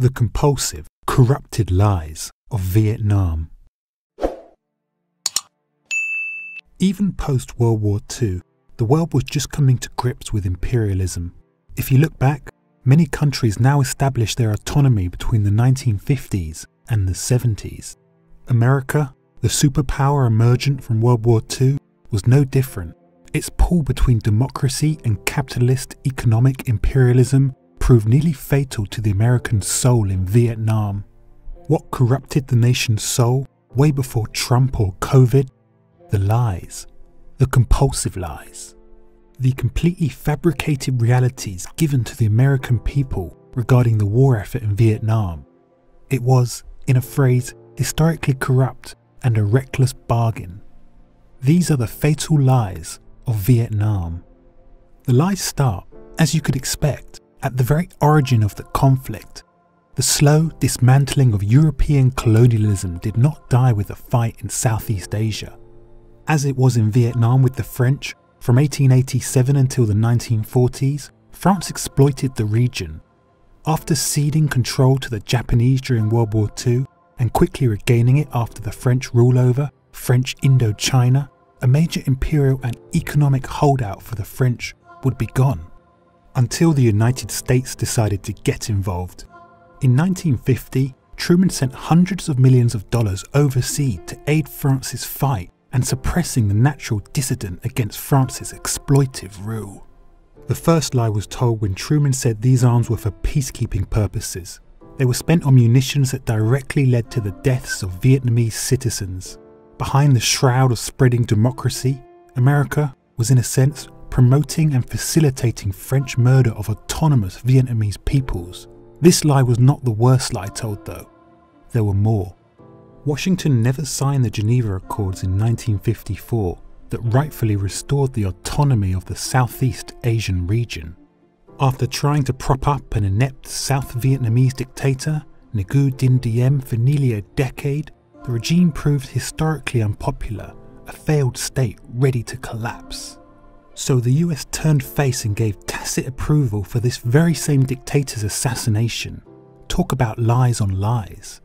The compulsive, corrupted lies of Vietnam. Even post-World War II, the world was just coming to grips with imperialism. If you look back, many countries now established their autonomy between the 1950s and the 70s. America, the superpower emergent from World War II, was no different. Its pull between democracy and capitalist economic imperialism proved nearly fatal to the American soul in Vietnam. What corrupted the nation's soul way before Trump or COVID? The lies. The compulsive lies. The completely fabricated realities given to the American people regarding the war effort in Vietnam. It was, in a phrase, historically corrupt and a reckless bargain. These are the fatal lies of Vietnam. The lies start, as you could expect, at the very origin of the conflict. The slow dismantling of European colonialism did not die with the fight in Southeast Asia. As it was in Vietnam with the French, from 1887 until the 1940s, France exploited the region. After ceding control to the Japanese during World War II and quickly regaining it after the French rule over French Indochina, a major imperial and economic holdout for the French would be gone, until the United States decided to get involved. In 1950, Truman sent hundreds of millions of dollars overseas to aid France's fight and suppressing the natural dissident against France's exploitive rule. The first lie was told when Truman said these arms were for peacekeeping purposes. They were spent on munitions that directly led to the deaths of Vietnamese citizens. Behind the shroud of spreading democracy, America was in a sense promoting and facilitating French murder of autonomous Vietnamese peoples. This lie was not the worst lie told though. There were more. Washington never signed the Geneva Accords in 1954 that rightfully restored the autonomy of the Southeast Asian region. After trying to prop up an inept South Vietnamese dictator, Ngo Dinh Diem, for nearly a decade, the regime proved historically unpopular, a failed state ready to collapse. So the US turned face and gave tacit approval for this very same dictator's assassination. Talk about lies on lies.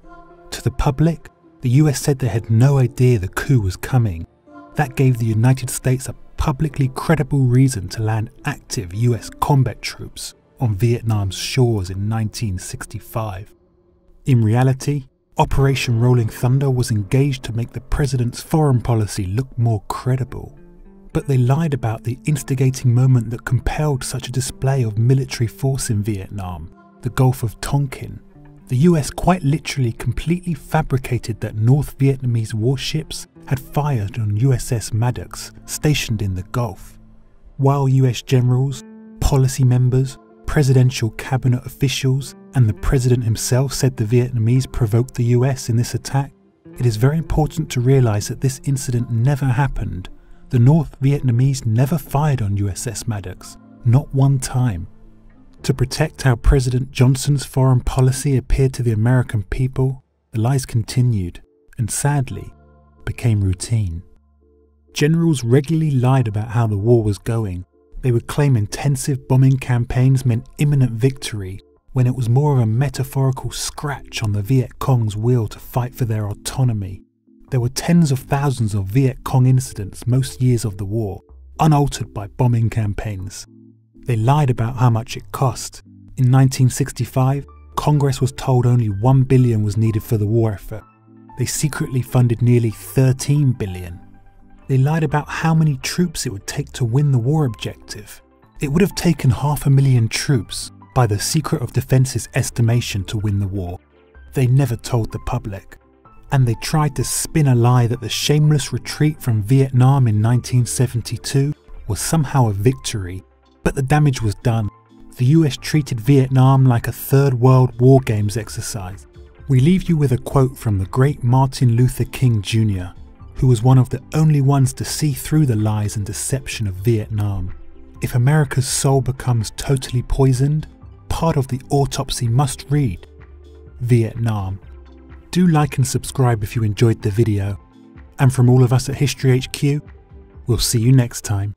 To the public, the US said they had no idea the coup was coming. That gave the United States a publicly credible reason to land active US combat troops on Vietnam's shores in 1965. In reality, Operation Rolling Thunder was engaged to make the president's foreign policy look more credible. But they lied about the instigating moment that compelled such a display of military force in Vietnam, the Gulf of Tonkin. The US quite literally completely fabricated that North Vietnamese warships had fired on USS Maddox stationed in the Gulf. While US generals, policy members, presidential cabinet officials and the president himself said the Vietnamese provoked the US in this attack, it is very important to realise that this incident never happened. The North Vietnamese never fired on USS Maddox, not one time. To protect how President Johnson's foreign policy appeared to the American people, the lies continued and sadly became routine. Generals regularly lied about how the war was going. They would claim intensive bombing campaigns meant imminent victory when it was more of a metaphorical scratch on the Viet Cong's will to fight for their autonomy. There were tens of thousands of Viet Cong incidents most years of the war, unaltered by bombing campaigns. They lied about how much it cost. In 1965, Congress was told only $1 billion was needed for the war effort. They secretly funded nearly $13 billion. They lied about how many troops it would take to win the war objective. It would have taken 500,000 troops by the Secret of Defense's estimation to win the war. They never told the public. And they tried to spin a lie that the shameless retreat from Vietnam in 1972 was somehow a victory. But the damage was done. The US treated Vietnam like a Third World War Games exercise. We leave you with a quote from the great Martin Luther King Jr., who was one of the only ones to see through the lies and deception of Vietnam. If America's soul becomes totally poisoned, part of the autopsy must read, Vietnam. Do like and subscribe if you enjoyed the video. And from all of us at History HQ, we'll see you next time.